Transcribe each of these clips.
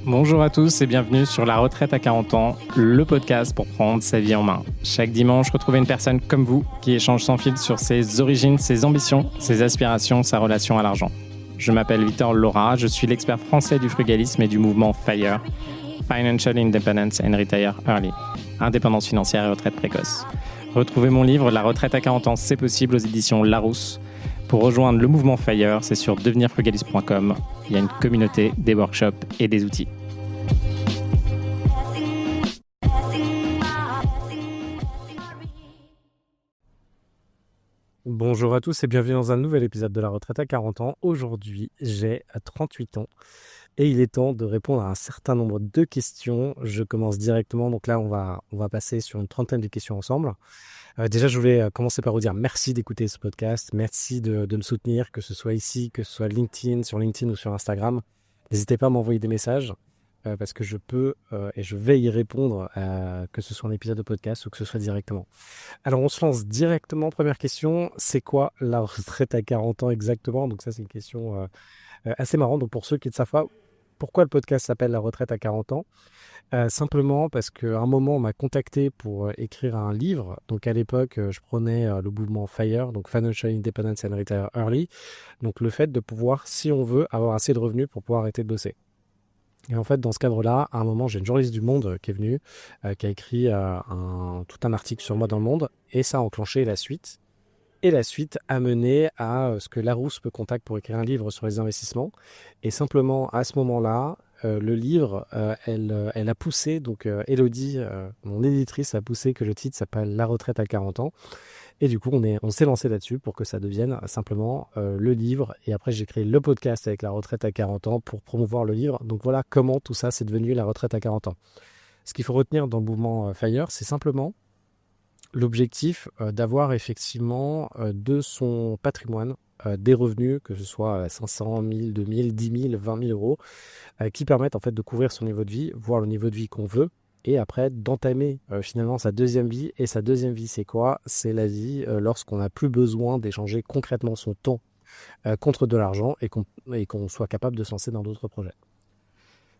Bonjour à tous et bienvenue sur La Retraite à 40 ans, le podcast pour prendre sa vie en main. Chaque dimanche, retrouvez une personne comme vous qui échange sans fil sur ses origines, ses ambitions, ses aspirations, sa relation à l'argent. Je m'appelle Victor Laura, je suis l'expert français du frugalisme et du mouvement FIRE, Financial Independence and Retire Early, indépendance financière et retraite précoce. Retrouvez mon livre La Retraite à 40 ans, c'est possible aux éditions Larousse. Pour rejoindre le mouvement FIRE, c'est sur devenirfrugaliste.com. Il y a une communauté, des workshops et des outils. Bonjour à tous et bienvenue dans un nouvel épisode de La Retraite à 40 ans. Aujourd'hui, j'ai 38 ans et il est temps de répondre à un certain nombre de questions. Je commence directement, donc là on va passer sur une trentaine de questions ensemble. Déjà, je voulais commencer par vous dire merci d'écouter ce podcast, merci de me soutenir, que ce soit ici, que ce soit sur LinkedIn ou sur Instagram. N'hésitez pas à m'envoyer des messages parce que je peux et je vais y répondre, que ce soit un épisode de podcast ou que ce soit directement. Alors, on se lance directement. Première question, c'est quoi la retraite à 40 ans exactement? Donc ça, c'est une question assez marrante. Donc pour ceux qui ne savent pas, pourquoi le podcast s'appelle La Retraite à 40 ans? Simplement parce qu'à un moment, on m'a contacté pour écrire un livre. Donc à l'époque, je prenais le mouvement FIRE, donc Financial Independence and Retire Early. Donc le fait de pouvoir, si on veut, avoir assez de revenus pour pouvoir arrêter de bosser. Et en fait, dans ce cadre-là, à un moment, j'ai une journaliste du Monde qui est venue, qui a écrit tout un article sur moi dans le Monde, et ça a enclenché la suite. Et la suite a mené à ce que Larousse me contacte pour écrire un livre sur les investissements. Et simplement, à ce moment-là, le livre, elle a poussé, donc Elodie, mon éditrice, a poussé que le titre s'appelle La Retraite à 40 ans. Et du coup, on s'est lancé là-dessus pour que ça devienne simplement le livre. Et après, j'ai créé le podcast avec La Retraite à 40 ans pour promouvoir le livre. Donc voilà comment tout ça, c'est devenu La Retraite à 40 ans. Ce qu'il faut retenir dans le mouvement FIRE, c'est simplement l'objectif d'avoir effectivement de son patrimoine des revenus, que ce soit 500, 1000, 2000, 10 000, 20 000 euros, qui permettent en fait de couvrir son niveau de vie, voire le niveau de vie qu'on veut, et après d'entamer finalement sa deuxième vie. Et sa deuxième vie, c'est quoi? C'est la vie lorsqu'on n'a plus besoin d'échanger concrètement son temps contre de l'argent et qu'on soit capable de se lancer dans d'autres projets.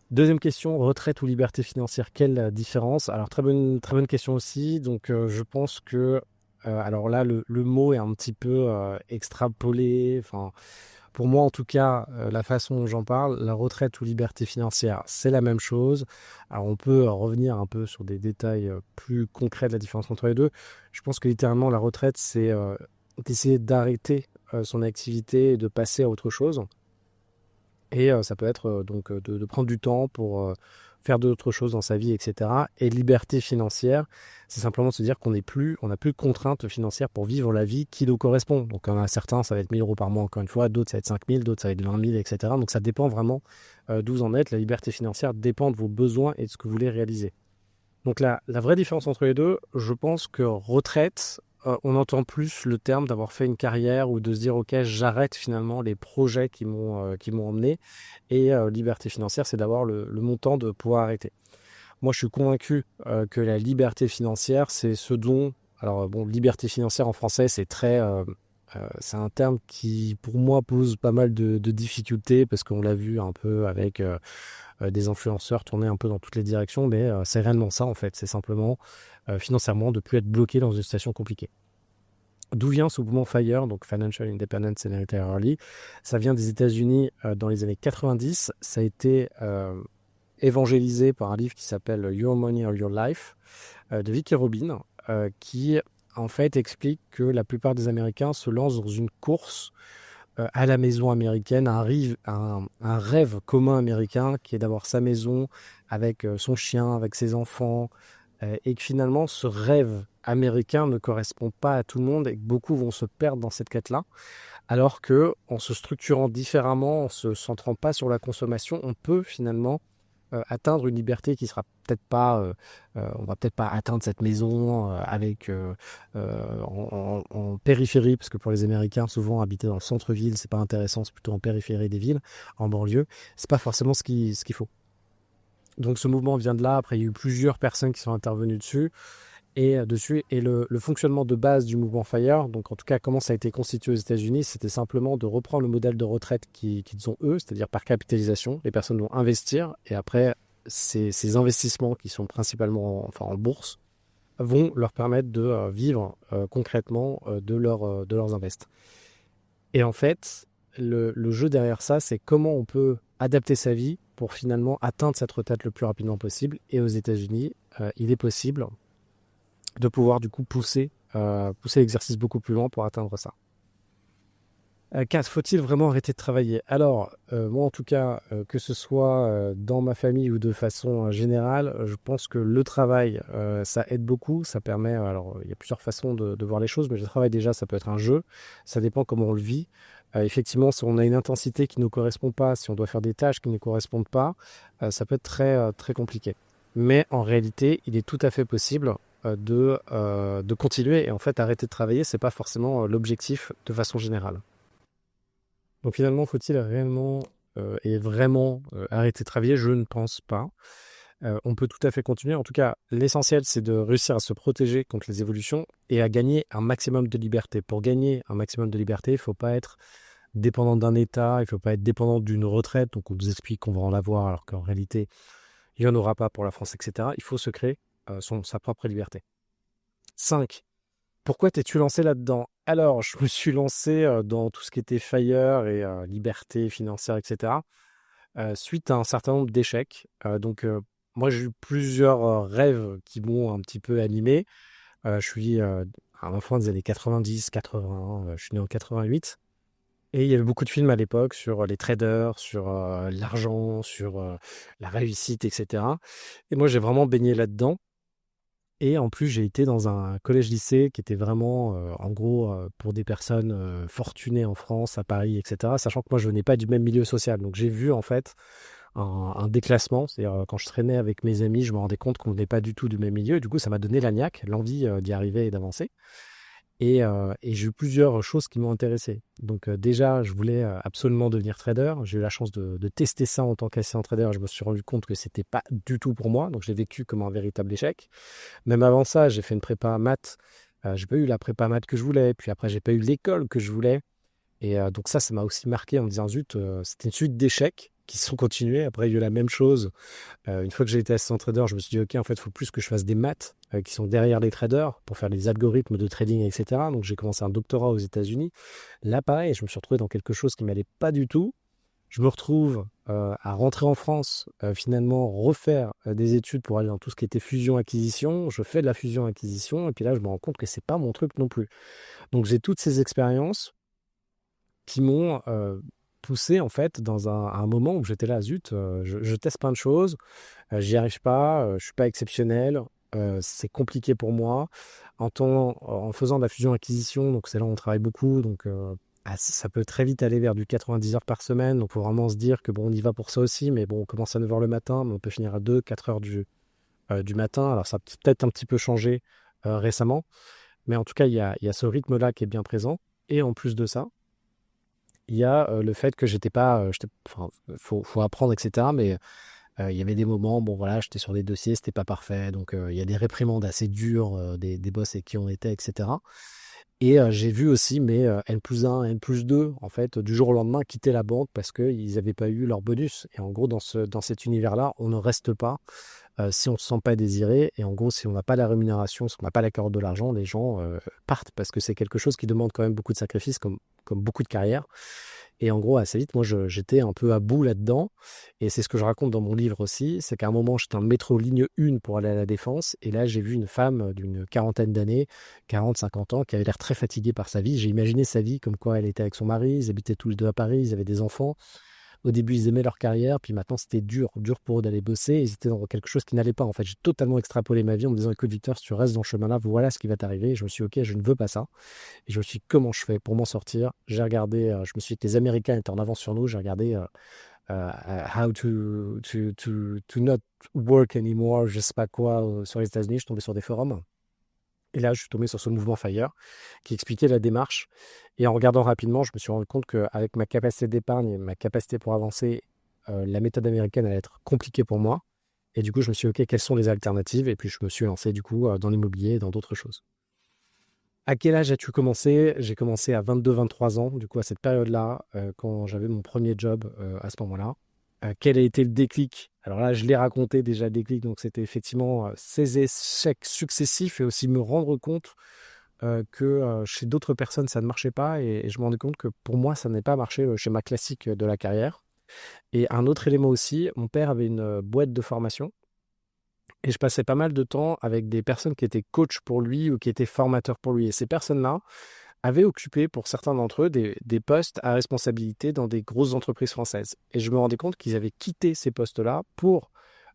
Deuxième question, retraite ou liberté financière, quelle différence? Alors très bonne question aussi. Donc je pense que alors là le mot est un petit peu extrapolé. Enfin, pour moi en tout cas, la façon dont j'en parle, la retraite ou liberté financière, c'est la même chose. Alors on peut revenir un peu sur des détails plus concrets de la différence entre les deux. Je pense que littéralement la retraite, c'est d'essayer d'arrêter son activité et de passer à autre chose. Et ça peut être donc de prendre du temps pour faire d'autres choses dans sa vie, etc. Et liberté financière, c'est simplement de se dire qu'on n'a plus de contraintes financières pour vivre la vie qui nous correspond. Donc, il y en a certains, ça va être 1 000 euros par mois, encore une fois, d'autres, ça va être 5 000, d'autres, ça va être 20 000, etc. Donc, ça dépend vraiment d'où vous en êtes. La liberté financière dépend de vos besoins et de ce que vous voulez réaliser. Donc, la vraie différence entre les deux, je pense que retraite, on entend plus le terme d'avoir fait une carrière ou de se dire ok, j'arrête finalement les projets qui m'ont emmené, et liberté financière, c'est d'avoir le montant de pouvoir arrêter. Moi je suis convaincu que la liberté financière, c'est ce dont, alors bon, liberté financière en français, c'est c'est un terme qui pour moi pose pas mal de difficultés, parce qu'on l'a vu un peu avec des influenceurs tourner un peu dans toutes les directions, mais c'est réellement ça en fait, c'est simplement financièrement de ne plus être bloqué dans une situation compliquée. D'où vient ce mouvement FIRE, donc Financial Independence and Retire Early? Ça vient des États-Unis dans les années 90. Ça a été évangélisé par un livre qui s'appelle Your Money or Your Life de Vicki Robin, qui en fait explique que la plupart des Américains se lancent dans une course à la maison américaine, un rêve commun américain qui est d'avoir sa maison avec son chien, avec ses enfants, et que finalement ce rêve américain ne correspond pas à tout le monde et que beaucoup vont se perdre dans cette quête-là, alors que en se structurant différemment, en se centrant pas sur la consommation, on peut finalement atteindre une liberté qui sera peut-être pas, on va peut-être pas atteindre cette maison en périphérie, parce que pour les Américains, souvent habiter dans le centre-ville, c'est pas intéressant, c'est plutôt en périphérie des villes, en banlieue, c'est pas forcément ce qu'il faut. Donc ce mouvement vient de là. Après, il y a eu plusieurs personnes qui sont intervenues dessus. dessus. Et le fonctionnement de base du mouvement FIRE, donc en tout cas comment ça a été constitué aux États-Unis, c'était simplement de reprendre le modèle de retraite qu'ils ont eux, c'est-à-dire par capitalisation. Les personnes vont investir et après, ces investissements qui sont principalement en bourse vont leur permettre de vivre concrètement de leurs invests. Et en fait, le jeu derrière ça, c'est comment on peut adapter sa vie pour finalement atteindre cette retraite le plus rapidement possible. Et aux États-Unis, il est possible de pouvoir du coup pousser l'exercice beaucoup plus loin pour atteindre ça. 4. Faut-il vraiment arrêter de travailler? Alors, moi en tout cas, que ce soit dans ma famille ou de façon générale, je pense que le travail, ça aide beaucoup. Ça permet, alors il y a plusieurs façons de voir les choses, mais le travail déjà, ça peut être un jeu. Ça dépend comment on le vit. Effectivement, si on a une intensité qui ne nous correspond pas, si on doit faire des tâches qui ne correspondent pas, ça peut être très compliqué. Mais en réalité, il est tout à fait possible de continuer. Et en fait, arrêter de travailler, c'est pas forcément l'objectif de façon générale. Donc finalement, faut-il réellement et vraiment arrêter de travailler? Je ne pense pas. On peut tout à fait continuer. En tout cas, l'essentiel, c'est de réussir à se protéger contre les évolutions et à gagner un maximum de liberté. Pour gagner un maximum de liberté, il ne faut pas être dépendant d'un État, il ne faut pas être dépendant d'une retraite. Donc on nous explique qu'on va en avoir alors qu'en réalité, il n'y en aura pas pour la France, etc. Il faut se créer sa propre liberté. 5. Pourquoi t'es-tu lancé là-dedans? Alors, je me suis lancé dans tout ce qui était FIRE et liberté financière, etc. Suite à un certain nombre d'échecs. Moi, j'ai eu plusieurs rêves qui m'ont un petit peu animé. Je suis un enfant des années 90, 80. Je suis né en 88. Et il y avait beaucoup de films à l'époque sur les traders, sur l'argent, sur la réussite, etc. Et moi, j'ai vraiment baigné là-dedans. Et en plus, j'ai été dans un collège-lycée qui était vraiment, en gros, pour des personnes fortunées en France, à Paris, etc. Sachant que moi, je venais pas du même milieu social. Donc, j'ai vu en fait un déclassement. C'est-à-dire, quand je traînais avec mes amis, je me rendais compte qu'on venait pas du tout du même milieu. Et du coup, ça m'a donné la niaque, l'envie d'y arriver et d'avancer. Et j'ai eu plusieurs choses qui m'ont intéressé. Donc déjà, je voulais absolument devenir trader. J'ai eu la chance de tester ça en tant qu'assistant trader. Je me suis rendu compte que c'était pas du tout pour moi. Donc je l'ai vécu comme un véritable échec. Même avant ça, j'ai fait une prépa maths. J'ai pas eu la prépa maths que je voulais. Puis après, j'ai pas eu l'école que je voulais. Et donc ça m'a aussi marqué en me disant, zut, c'était une suite d'échecs qui sont continués. Après, il y a eu la même chose. Une fois que j'ai été assistant trader, je me suis dit, OK, en fait, il faut plus que je fasse des maths qui sont derrière les traders pour faire les algorithmes de trading, etc. Donc, j'ai commencé un doctorat aux États-Unis. Là, pareil, je me suis retrouvé dans quelque chose qui m'allait pas du tout. Je me retrouve à rentrer en France, finalement, refaire des études pour aller dans tout ce qui était fusion-acquisition. Je fais de la fusion-acquisition et puis là, je me rends compte que c'est pas mon truc non plus. Donc, j'ai toutes ces expériences qui m'ont poussé en fait dans un moment où j'étais là, zut, je teste plein de choses, j'y arrive pas, je suis pas exceptionnel, c'est compliqué pour moi. En faisant de la fusion-acquisition, donc c'est là où on travaille beaucoup, donc ça peut très vite aller vers du 90 heures par semaine, donc il faut vraiment se dire que bon, on y va pour ça aussi, mais bon, on commence à 9 heures le matin, mais on peut finir à 2, 4 heures du matin. Alors ça a peut-être un petit peu changé récemment, mais en tout cas, il y a ce rythme-là qui est bien présent. Et en plus de ça, il y a le fait que j'étais pas, enfin, faut apprendre, etc. Mais il y avait des moments, bon voilà, j'étais sur des dossiers, c'était pas parfait. Donc il y a des réprimandes assez dures des boss avec qui on était, etc. Et j'ai vu aussi mes N+1, N+2, en fait, du jour au lendemain, quitter la banque parce qu'ils n'avaient pas eu leur bonus. Et en gros, dans cet univers-là, on ne reste pas si on ne se sent pas désiré. Et en gros, si on n'a pas la rémunération, si on n'a pas la carotte de l'argent, les gens partent parce que c'est quelque chose qui demande quand même beaucoup de sacrifices, comme beaucoup de carrières. Et en gros, assez vite, moi, j'étais un peu à bout là-dedans. Et c'est ce que je raconte dans mon livre aussi. C'est qu'à un moment, j'étais en métro ligne 1 pour aller à la Défense. Et là, j'ai vu une femme d'une quarantaine d'années, 40, 50 ans, qui avait l'air très fatiguée par sa vie. J'ai imaginé sa vie comme quoi elle était avec son mari. Ils habitaient tous les deux à Paris. Ils avaient des enfants. Au début, ils aimaient leur carrière, puis maintenant, c'était dur pour eux d'aller bosser. Ils étaient dans quelque chose qui n'allait pas. En fait, j'ai totalement extrapolé ma vie en me disant, écoute, Victor, si tu restes dans ce chemin-là, voilà ce qui va t'arriver. Et je me suis dit, ok, je ne veux pas ça. Et je me suis dit, comment je fais pour m'en sortir? J'ai regardé, je me suis dit que les Américains étaient en avance sur nous. J'ai regardé How to not work anymore, je sais pas quoi, sur les États-Unis. Je suis tombé sur des forums. Et là, je suis tombé sur ce mouvement FIRE qui expliquait la démarche. Et en regardant rapidement, je me suis rendu compte qu'avec ma capacité d'épargne et ma capacité pour avancer, la méthode américaine allait être compliquée pour moi. Et du coup, je me suis dit, OK, quelles sont les alternatives? Et puis, je me suis lancé du coup dans l'immobilier et dans d'autres choses. À quel âge as-tu commencé? J'ai commencé à 22-23 ans, du coup, à cette période-là, quand j'avais mon premier job à ce moment-là. Quel a été le déclic? Alors là, je l'ai raconté déjà le déclic, donc c'était effectivement ces échecs successifs et aussi me rendre compte que chez d'autres personnes, ça ne marchait pas et je me rendais compte que pour moi, ça n'avait pas marché le schéma classique de la carrière. Et un autre élément aussi, mon père avait une boîte de formation et je passais pas mal de temps avec des personnes qui étaient coachs pour lui ou qui étaient formateurs pour lui. Et ces personnes-là avaient occupé pour certains d'entre eux des postes à responsabilité dans des grosses entreprises françaises. Et je me rendais compte qu'ils avaient quitté ces postes-là pour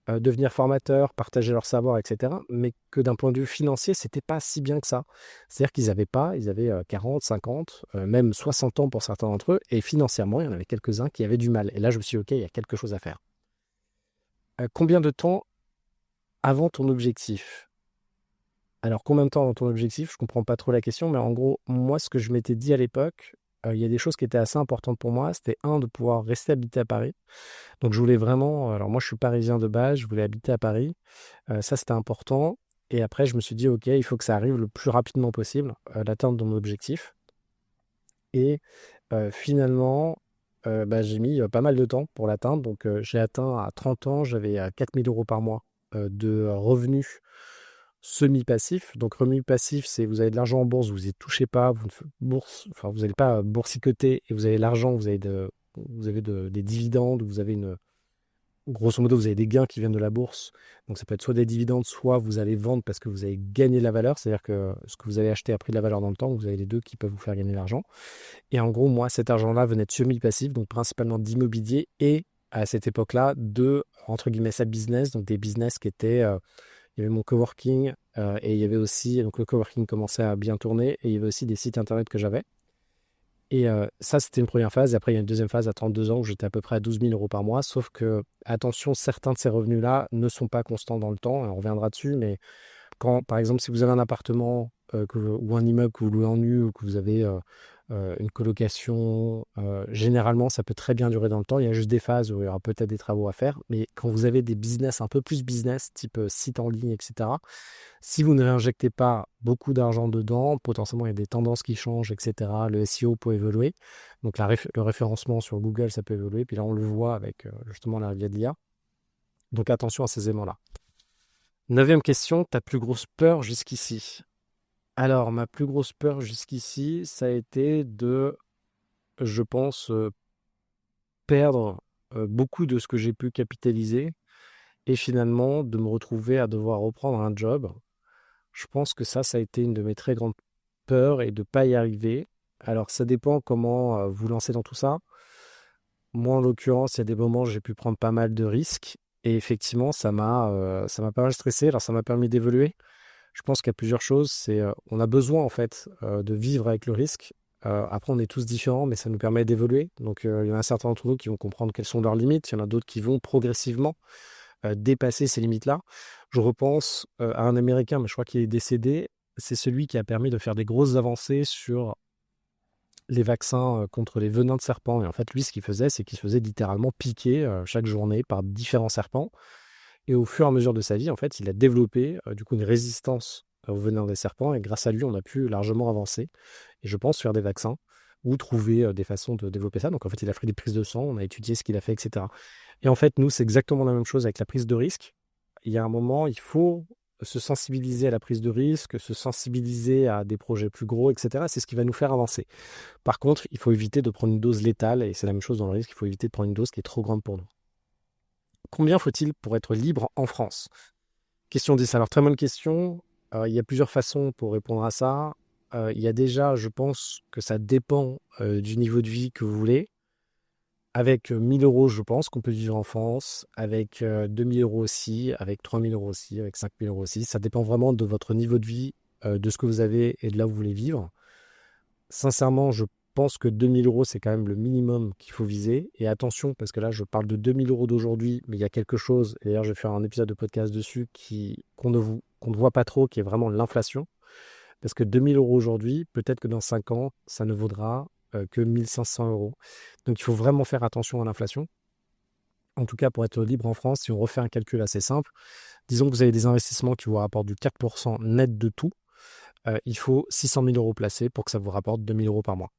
devenir formateurs, partager leur savoir, etc. Mais que d'un point de vue financier, c'était pas si bien que ça. C'est-à-dire qu'ils avaient pas, ils avaient 40, 50, même 60 ans pour certains d'entre eux, et financièrement, il y en avait quelques-uns qui avaient du mal. Et là, je me suis dit, OK, il y a quelque chose à faire. Combien de temps avant ton objectif? Alors, combien de temps avant ton objectif? Je comprends pas trop la question, mais en gros, moi, ce que je m'étais dit à l'époque, il y a des choses qui étaient assez importantes pour moi. C'était un, de pouvoir rester habité à Paris. Donc, je voulais vraiment, alors moi, je suis parisien de base, je voulais habiter à Paris. Ça, c'était important. Et après, je me suis dit, OK, il faut que ça arrive le plus rapidement possible, l'atteinte de mon objectif. Et finalement, bah, j'ai mis pas mal de temps pour l'atteindre. Donc, j'ai atteint à 30 ans, j'avais 4 000 euros par mois de revenus semi-passifs. Donc, revenu passif, c'est vous avez de l'argent en bourse, vous n'y touchez pas, vous ne bourse, enfin, vous n'allez pas boursicoter et vous avez l'argent, vous avez des dividendes, vous avez une, grosso modo, vous avez des gains qui viennent de la bourse. Donc, ça peut être soit des dividendes, soit vous allez vendre parce que vous avez gagné de la valeur. C'est-à-dire que ce que vous avez acheté a pris de la valeur dans le temps. Vous avez les deux qui peuvent vous faire gagner de l'argent. Et en gros, moi, cet argent-là venait de semi-passif, donc principalement d'immobilier et à cette époque-là, de, entre guillemets, side business, donc des business qui étaient. Il y avait mon coworking et il y avait aussi. Donc, le coworking commençait à bien tourner et il y avait aussi des sites internet que j'avais. Et ça, c'était une première phase. Et après, il y a une deuxième phase à 32 ans où j'étais à peu près à 12 000 euros par mois. Sauf que, attention, certains de ces revenus-là ne sont pas constants dans le temps. Et on reviendra dessus. Mais quand, par exemple, si vous avez un appartement ou un immeuble que vous louez en nu ou que vous avez une colocation, généralement, ça peut très bien durer dans le temps. Il y a juste des phases où il y aura peut-être des travaux à faire. Mais quand vous avez des business un peu plus business, type site en ligne, etc., si vous ne réinjectez pas beaucoup d'argent dedans, potentiellement il y a des tendances qui changent, etc. Le SEO peut évoluer. Donc le référencement sur Google, ça peut évoluer. Puis là, on le voit avec justement l'arrivée de l'IA. Donc attention à ces éléments-là. Neuvième question, ta plus grosse peur jusqu'ici? Alors, ma plus grosse peur jusqu'ici, ça a été de, je pense, perdre beaucoup de ce que j'ai pu capitaliser et finalement de me retrouver à devoir reprendre un job. Je pense que ça a été une de mes très grandes peurs et de ne pas y arriver. Alors, ça dépend comment vous lancez dans tout ça. Moi, en l'occurrence, il y a des moments où j'ai pu prendre pas mal de risques et effectivement, ça m'a pas mal stressé. Alors, ça m'a permis d'évoluer. Je pense qu'il y a plusieurs choses. C'est, on a besoin en fait de vivre avec le risque. Après, on est tous différents, mais ça nous permet d'évoluer. Donc, il y en a certains d'entre nous qui vont comprendre quelles sont leurs limites. Il y en a d'autres qui vont progressivement dépasser ces limites-là. Je repense à un Américain, mais je crois qu'il est décédé. C'est celui qui a permis de faire des grosses avancées sur les vaccins contre les venins de serpents. Et en fait, lui, ce qu'il faisait, c'est qu'il se faisait littéralement piquer chaque journée par différents serpents. Et au fur et à mesure de sa vie, en fait, il a développé du coup une résistance aux venins des serpents. Et grâce à lui, on a pu largement avancer. Et je pense faire des vaccins ou trouver des façons de développer ça. Donc en fait, il a fait des prises de sang, on a étudié ce qu'il a fait, etc. Et en fait, nous, c'est exactement la même chose avec la prise de risque. Il y a un moment, il faut se sensibiliser à la prise de risque, se sensibiliser à des projets plus gros, etc. C'est ce qui va nous faire avancer. Par contre, il faut éviter de prendre une dose létale, et c'est la même chose dans le risque, il faut éviter de prendre une dose qui est trop grande pour nous. Combien faut-il pour être libre en France? Question 10. Alors, très bonne question. Il y a plusieurs façons pour répondre à ça. Il y a déjà, je pense que ça dépend du niveau de vie que vous voulez. Avec 1000 euros, je pense qu'on peut vivre en France. Avec 2000 euros aussi, avec 3000 euros aussi, avec 5000 euros aussi. Ça dépend vraiment de votre niveau de vie, de ce que vous avez et de là où vous voulez vivre. Sincèrement, je pense que 2000 euros, c'est quand même le minimum qu'il faut viser. Et attention, parce que là, je parle de 2000 euros d'aujourd'hui, mais il y a quelque chose, et d'ailleurs, je vais faire un épisode de podcast dessus, qu'on ne voit pas trop, qui est vraiment l'inflation. Parce que 2000 euros aujourd'hui, peut-être que dans 5 ans, ça ne vaudra que 1500 euros. Donc, il faut vraiment faire attention à l'inflation. En tout cas, pour être libre en France, si on refait un calcul assez simple, disons que vous avez des investissements qui vous rapportent du 4% net de tout, il faut 600 000 euros placés pour que ça vous rapporte 2 000 euros par mois.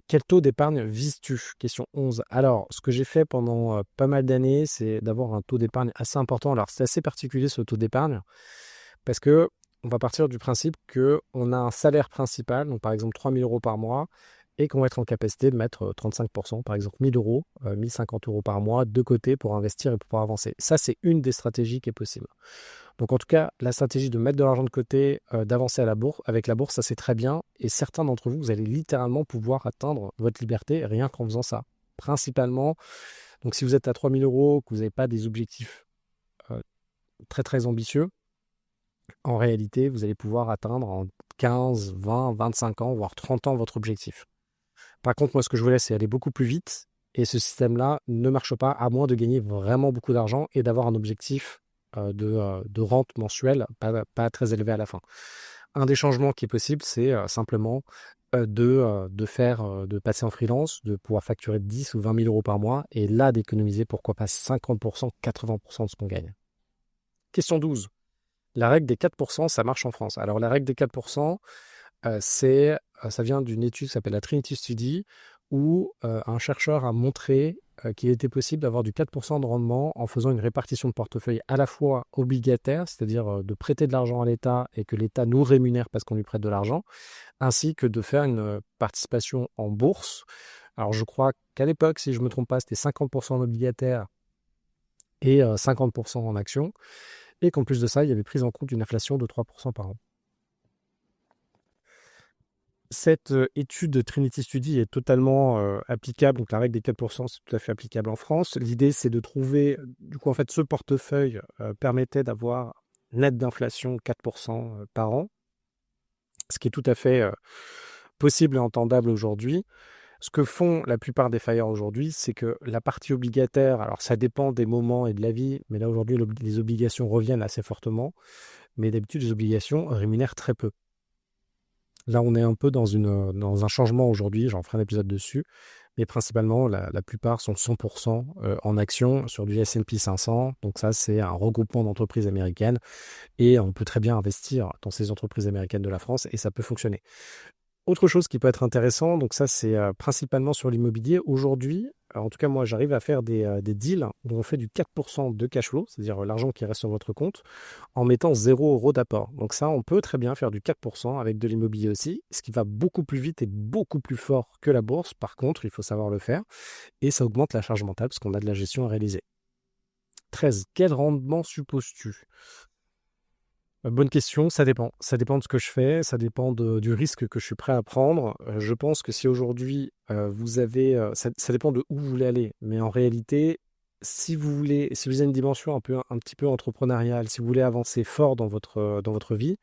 Quel taux d'épargne vises-tu? Question 11. Alors, ce que j'ai fait pendant pas mal d'années, c'est d'avoir un taux d'épargne assez important. Alors, c'est assez particulier ce taux d'épargne parce que on va partir du principe qu'on a un salaire principal, donc par exemple 3 000 euros par mois, et qu'on va être en capacité de mettre 35%, par exemple 1 000 euros, 1 050 euros par mois de côté pour investir et pour pouvoir avancer. Ça, c'est une des stratégies qui est possible. Donc en tout cas, la stratégie de mettre de l'argent de côté, d'avancer à la bourse, avec la bourse, ça c'est très bien. Et certains d'entre vous, vous allez littéralement pouvoir atteindre votre liberté rien qu'en faisant ça. Principalement, donc si vous êtes à 3 000 euros, que vous n'avez pas des objectifs très très ambitieux, en réalité, vous allez pouvoir atteindre en 15, 20, 25 ans, voire 30 ans votre objectif. Par contre, moi, ce que je voulais, c'est aller beaucoup plus vite. Et ce système-là ne marche pas à moins de gagner vraiment beaucoup d'argent et d'avoir un objectif de rente mensuelle pas très élevé à la fin. Un des changements qui est possible, c'est simplement de passer en freelance, de pouvoir facturer 10 ou 20 000 euros par mois et là d'économiser pourquoi pas 50%, 80% de ce qu'on gagne. Question 12. La règle des 4%, ça marche en France. Alors la règle des 4%, ça vient d'une étude qui s'appelle la Trinity Study, où un chercheur a montré qu'il était possible d'avoir du 4% de rendement en faisant une répartition de portefeuille à la fois obligataire, c'est-à-dire de prêter de l'argent à l'État et que l'État nous rémunère parce qu'on lui prête de l'argent, ainsi que de faire une participation en bourse. Alors je crois qu'à l'époque, si je ne me trompe pas, c'était 50% en obligataire et 50% en actions, et qu'en plus de ça, il y avait prise en compte une inflation de 3% par an. Cette étude de Trinity Study est totalement applicable, donc la règle des 4%, c'est tout à fait applicable en France. L'idée, c'est de trouver, du coup, en fait, ce portefeuille permettait d'avoir net d'inflation 4% par an, ce qui est tout à fait possible et entendable aujourd'hui. Ce que font la plupart des FIRE aujourd'hui, c'est que la partie obligataire, alors ça dépend des moments et de la vie, mais là aujourd'hui, les obligations reviennent assez fortement, mais d'habitude, les obligations rémunèrent très peu. Là, on est un peu dans un changement aujourd'hui, j'en ferai un épisode dessus, mais principalement, la plupart sont 100% en actions sur du S&P 500. Donc ça, c'est un regroupement d'entreprises américaines et on peut très bien investir dans ces entreprises américaines de la France et ça peut fonctionner. Autre chose qui peut être intéressant, donc ça c'est principalement sur l'immobilier. Aujourd'hui, en tout cas moi j'arrive à faire des deals où on fait du 4% de cash flow, c'est-à-dire l'argent qui reste sur votre compte, en mettant 0 euros d'apport. Donc ça, on peut très bien faire du 4% avec de l'immobilier aussi, ce qui va beaucoup plus vite et beaucoup plus fort que la bourse. Par contre, il faut savoir le faire et ça augmente la charge mentale parce qu'on a de la gestion à réaliser. 13. Quel rendement supposes-tu? Bonne question, ça dépend. Ça dépend de ce que je fais, ça dépend du risque que je suis prêt à prendre. Je pense que si aujourd'hui vous avez, ça dépend de où vous voulez aller, mais en réalité, si vous avez une dimension un petit peu entrepreneuriale, si vous voulez avancer fort dans votre vie,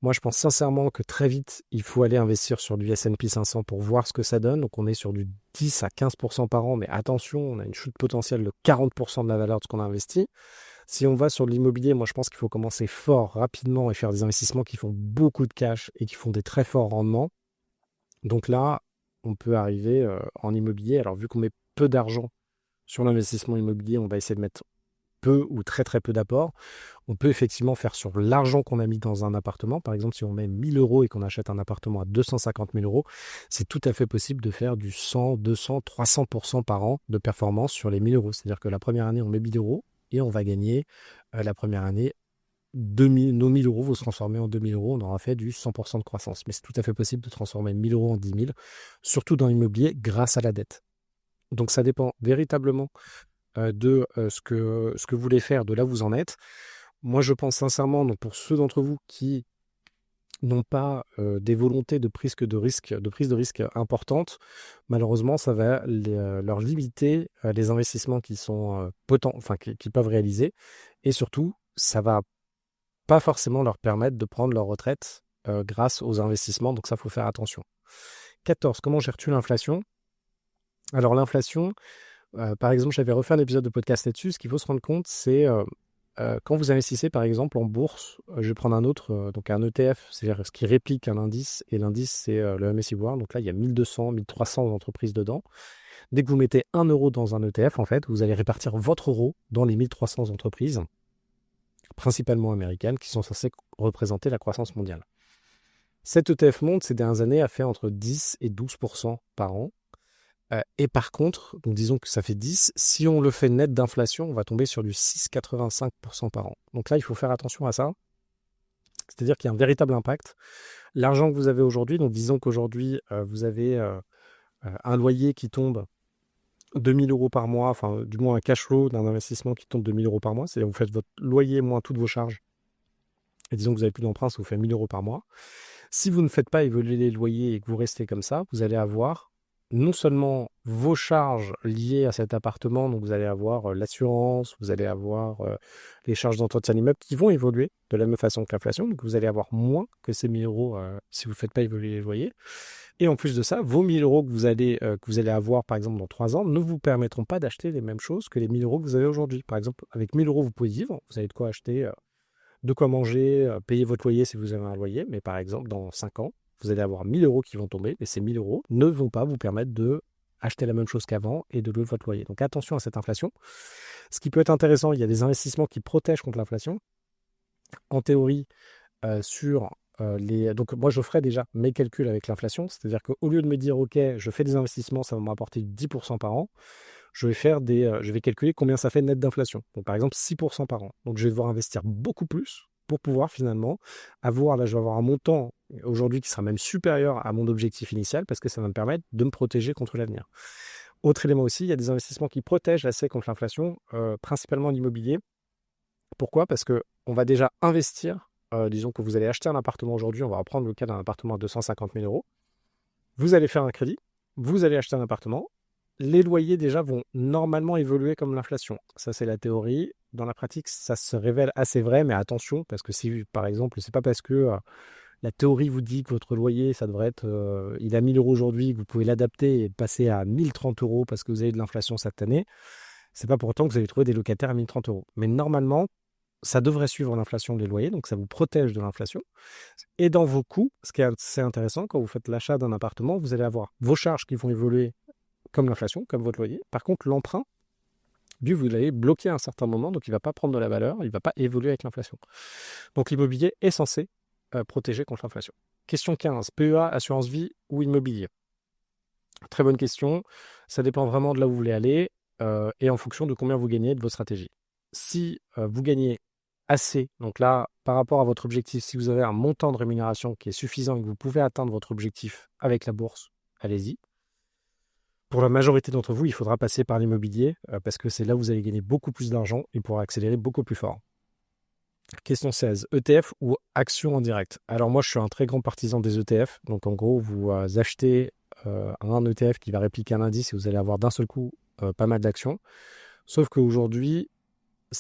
moi je pense sincèrement que très vite il faut aller investir sur du S&P 500 pour voir ce que ça donne. Donc on est sur du 10 à 15% par an, mais attention, on a une chute potentielle de 40% de la valeur de ce qu'on a investi. Si on va sur de l'immobilier, moi je pense qu'il faut commencer fort rapidement et faire des investissements qui font beaucoup de cash et qui font des très forts rendements. Donc là, on peut arriver en immobilier. Alors vu qu'on met peu d'argent sur l'investissement immobilier, on va essayer de mettre peu ou très très peu d'apport. On peut effectivement faire sur l'argent qu'on a mis dans un appartement. Par exemple, si on met 1 000 euros et qu'on achète un appartement à 250 000 euros, c'est tout à fait possible de faire du 100, 200, 300% par an de performance sur les 1 000 euros. C'est-à-dire que la première année, on met 1 000 euros et on va gagner la première année, nos 1 000 euros vont se transformer en 2 000 euros. On aura fait du 100% de croissance. Mais c'est tout à fait possible de transformer 1 000 euros en 10 000, surtout dans l'immobilier, grâce à la dette. Donc ça dépend véritablement de ce que vous voulez faire, de là où vous en êtes. Moi, je pense sincèrement, donc pour ceux d'entre vous qui n'ont pas des volontés de prise de risque importantes, malheureusement, ça va leur limiter les investissements qui sont qui peuvent réaliser. Et surtout, ça va pas forcément leur permettre de prendre leur retraite grâce aux investissements. Donc ça, il faut faire attention. 14. Comment gères-tu l'inflation? Alors l'inflation, par exemple, j'avais refait un épisode de podcast là-dessus. Ce qu'il faut se rendre compte, c'est quand vous investissez par exemple en bourse, je vais prendre un autre, donc un ETF, c'est-à-dire ce qui réplique un indice, et l'indice c'est le MSCI World. Donc là, il y a 1200, 1300 entreprises dedans. Dès que vous mettez 1 euro dans un ETF, en fait, vous allez répartir votre euro dans les 1300 entreprises, principalement américaines, qui sont censées représenter la croissance mondiale. Cet ETF Monde, ces dernières années, a fait entre 10 et 12% par an. Et par contre, donc disons que ça fait 10, si on le fait net d'inflation, on va tomber sur du 6,85% par an. Donc là, il faut faire attention à ça. C'est-à-dire qu'il y a un véritable impact. L'argent que vous avez aujourd'hui, donc disons qu'aujourd'hui, vous avez un loyer qui tombe 2 000 euros par mois, enfin du moins un cash flow d'un investissement qui tombe 2 000 euros par mois, c'est-à-dire que vous faites votre loyer moins toutes vos charges, et disons que vous n'avez plus d'emprunt, ça vous fait 1 000 euros par mois. Si vous ne faites pas évoluer les loyers et que vous restez comme ça, vous allez avoir non seulement vos charges liées à cet appartement, donc vous allez avoir l'assurance, vous allez avoir les charges d'entretien d'immeuble qui vont évoluer de la même façon que l'inflation, donc vous allez avoir moins que ces 1 000 euros si vous ne faites pas évoluer les loyers. Et en plus de ça, vos 1 000 euros que vous allez avoir par exemple dans 3 ans ne vous permettront pas d'acheter les mêmes choses que les 1 000 euros que vous avez aujourd'hui. Par exemple, avec 1 000 euros, vous pouvez vivre, vous avez de quoi acheter, de quoi manger, payer votre loyer si vous avez un loyer, mais par exemple dans 5 ans, vous allez avoir 1 000 euros qui vont tomber, et ces 1 000 euros ne vont pas vous permettre de acheter la même chose qu'avant et de louer votre loyer. Donc attention à cette inflation. Ce qui peut être intéressant, il y a des investissements qui protègent contre l'inflation. En théorie, sur donc moi je ferai déjà mes calculs avec l'inflation, c'est-à-dire qu'au lieu de me dire ok, je fais des investissements, ça va me rapporter 10% par an, je vais calculer combien ça fait net d'inflation. Donc par exemple 6% par an. Donc je vais devoir investir beaucoup plus pour pouvoir finalement là je vais avoir un montant aujourd'hui qui sera même supérieur à mon objectif initial parce que ça va me permettre de me protéger contre l'avenir. Autre élément aussi, il y a des investissements qui protègent assez contre l'inflation, principalement l'immobilier. Pourquoi? Parce qu'on va déjà investir, disons que vous allez acheter un appartement aujourd'hui, on va reprendre le cas d'un appartement à 250 000 euros. Vous allez faire un crédit, vous allez acheter un appartement, les loyers déjà vont normalement évoluer comme l'inflation. Ça, c'est la théorie. Dans la pratique, ça se révèle assez vrai, mais attention, parce que si, par exemple, c'est pas parce que la théorie vous dit que votre loyer, ça devrait être, il est à 1 000 euros aujourd'hui, que vous pouvez l'adapter et passer à 1 030 euros parce que vous avez de l'inflation cette année, c'est pas pour autant que vous allez trouver des locataires à 1 030 euros. Mais normalement, ça devrait suivre l'inflation des loyers, donc ça vous protège de l'inflation. Et dans vos coûts, ce qui est assez intéressant, quand vous faites l'achat d'un appartement, vous allez avoir vos charges qui vont évoluer comme l'inflation, comme votre loyer. Par contre, l'emprunt, vous l'avez bloqué à un certain moment, donc il ne va pas prendre de la valeur, il ne va pas évoluer avec l'inflation. Donc l'immobilier est censé protéger contre l'inflation. Question 15, PEA, assurance vie ou immobilier? Très bonne question. Ça dépend vraiment de là où vous voulez aller et en fonction de combien vous gagnez de vos stratégies. Si vous gagnez assez, donc là, par rapport à votre objectif, si vous avez un montant de rémunération qui est suffisant et que vous pouvez atteindre votre objectif avec la bourse, allez-y. Pour la majorité d'entre vous, il faudra passer par l'immobilier parce que c'est là où vous allez gagner beaucoup plus d'argent et pouvoir accélérer beaucoup plus fort. Question 16, ETF ou actions en direct? Alors moi, je suis un très grand partisan des ETF. Donc en gros, vous achetez un ETF qui va répliquer un indice et vous allez avoir d'un seul coup pas mal d'actions. Sauf qu'aujourd'hui,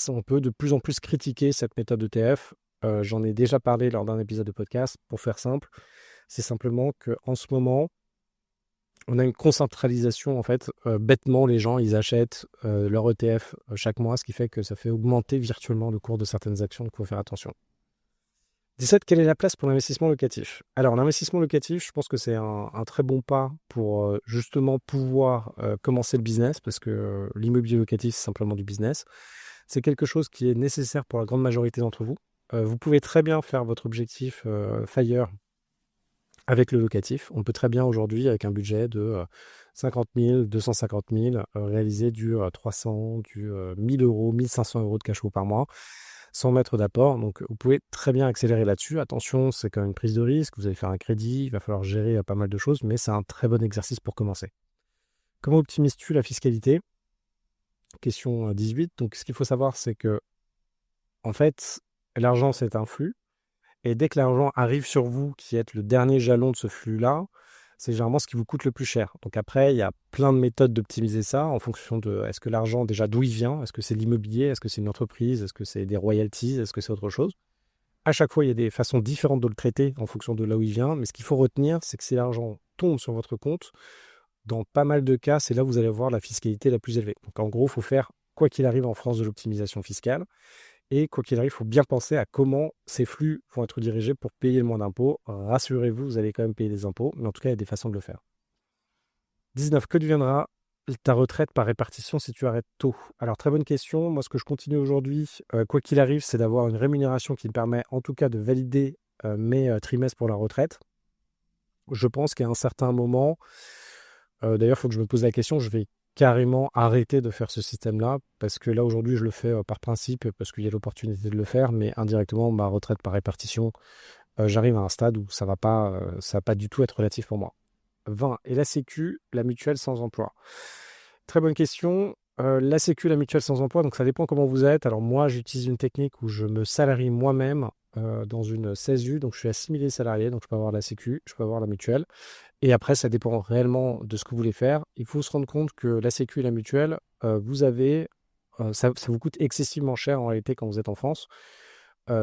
on peut de plus en plus critiquer cette méthode ETF. J'en ai déjà parlé lors d'un épisode de podcast. Pour faire simple, c'est simplement qu'en ce moment, on a une concentralisation en fait. Bêtement, les gens, ils achètent leur ETF chaque mois, ce qui fait que ça fait augmenter virtuellement le cours de certaines actions, donc il faut faire attention. 17, quelle est la place pour l'investissement locatif? Alors, l'investissement locatif, je pense que c'est un très bon pas pour justement pouvoir commencer le business, parce que l'immobilier locatif, c'est simplement du business. C'est quelque chose qui est nécessaire pour la grande majorité d'entre vous. Vous pouvez très bien faire votre objectif FIRE avec le locatif. On peut très bien aujourd'hui, avec un budget de 50 000, 250 000, réaliser du 300, du 1 000 euros, 1 500 euros de cash flow par mois, sans mettre d'apport. Donc, vous pouvez très bien accélérer là-dessus. Attention, c'est quand même une prise de risque. Vous allez faire un crédit, il va falloir gérer pas mal de choses, mais c'est un très bon exercice pour commencer. Comment optimises-tu la fiscalité? Question 18. Donc, ce qu'il faut savoir, c'est que, en fait, l'argent, c'est un flux. Et dès que l'argent arrive sur vous, qui êtes le dernier jalon de ce flux-là, c'est généralement ce qui vous coûte le plus cher. Donc après, il y a plein de méthodes d'optimiser ça en fonction de est-ce que l'argent, déjà, d'où il vient? Est-ce que c'est l'immobilier? Est-ce que c'est une entreprise? Est-ce que c'est des royalties? Est-ce que c'est autre chose? À chaque fois, il y a des façons différentes de le traiter en fonction de là où il vient. Mais ce qu'il faut retenir, c'est que si l'argent tombe sur votre compte, dans pas mal de cas, c'est là où vous allez avoir la fiscalité la plus élevée. Donc en gros, il faut faire, quoi qu'il arrive en France, de l'optimisation fiscale. Et quoi qu'il arrive, il faut bien penser à comment ces flux vont être dirigés pour payer le moins d'impôts. Rassurez-vous, vous allez quand même payer des impôts, mais en tout cas, il y a des façons de le faire. 19. Que deviendra ta retraite par répartition si tu arrêtes tôt? Alors, très bonne question. Moi, ce que je continue aujourd'hui, quoi qu'il arrive, c'est d'avoir une rémunération qui me permet en tout cas de valider mes trimestres pour la retraite. Je pense qu'à un certain moment, d'ailleurs, il faut que je me pose la question, je vais carrément arrêter de faire ce système-là, parce que là, aujourd'hui, je le fais par principe, parce qu'il y a l'opportunité de le faire, mais indirectement, ma retraite par répartition, j'arrive à un stade où ça va pas du tout être relatif pour moi. 20. Et la Sécu, la mutuelle sans emploi? Très bonne question. La Sécu, la mutuelle sans emploi, donc ça dépend comment vous êtes. Alors moi, j'utilise une technique où je me salarie moi-même dans une CESU, donc je suis assimilé salarié, donc je peux avoir la Sécu, je peux avoir la mutuelle. Et après, ça dépend réellement de ce que vous voulez faire. Il faut se rendre compte que la Sécu et la mutuelle, ça vous coûte excessivement cher en réalité quand vous êtes en France.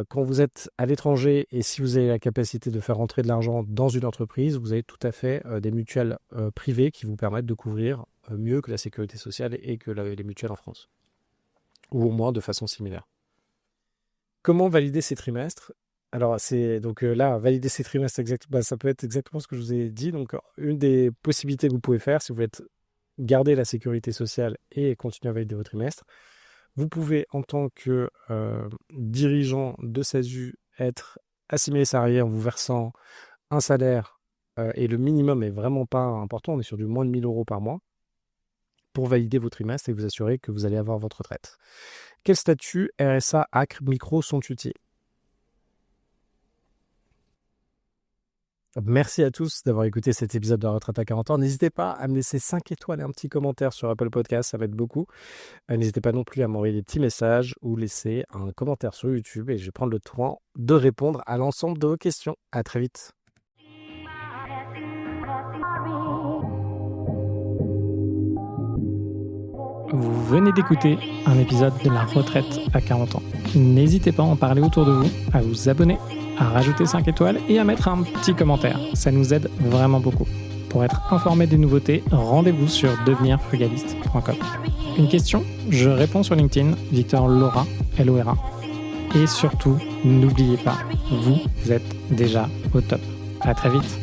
Quand vous êtes à l'étranger et si vous avez la capacité de faire rentrer de l'argent dans une entreprise, vous avez tout à fait des mutuelles privées qui vous permettent de couvrir mieux que la sécurité sociale et que les mutuelles en France. Ou au moins de façon similaire. Comment valider ces trimestres? Alors, là, valider ces trimestres, ça peut être exactement ce que je vous ai dit. Donc, une des possibilités que vous pouvez faire, si vous voulez garder la sécurité sociale et continuer à valider vos trimestres, vous pouvez, en tant que dirigeant de SASU, être assimilé salarié en vous versant un salaire, et le minimum n'est vraiment pas important, on est sur du moins de 1 000 € par mois, pour valider vos trimestres et vous assurer que vous allez avoir votre retraite. Quel statut RSA, ACRE, micro sont utiles? Merci à tous d'avoir écouté cet épisode de la retraite à 40 ans. N'hésitez pas à me laisser 5 étoiles et un petit commentaire sur Apple Podcast, ça m'aide beaucoup. N'hésitez pas non plus à m'envoyer des petits messages ou laisser un commentaire sur YouTube et je vais prendre le temps de répondre à l'ensemble de vos questions. À très vite. Vous venez d'écouter un épisode de la retraite à 40 ans. N'hésitez pas à en parler autour de vous, à vous abonner, à rajouter 5 étoiles et à mettre un petit commentaire. Ça nous aide vraiment beaucoup. Pour être informé des nouveautés, rendez-vous sur devenirfrugaliste.com. Une question? Je réponds sur LinkedIn, Victor Lora, L-O-R-A. Et surtout, n'oubliez pas, vous êtes déjà au top. À très vite.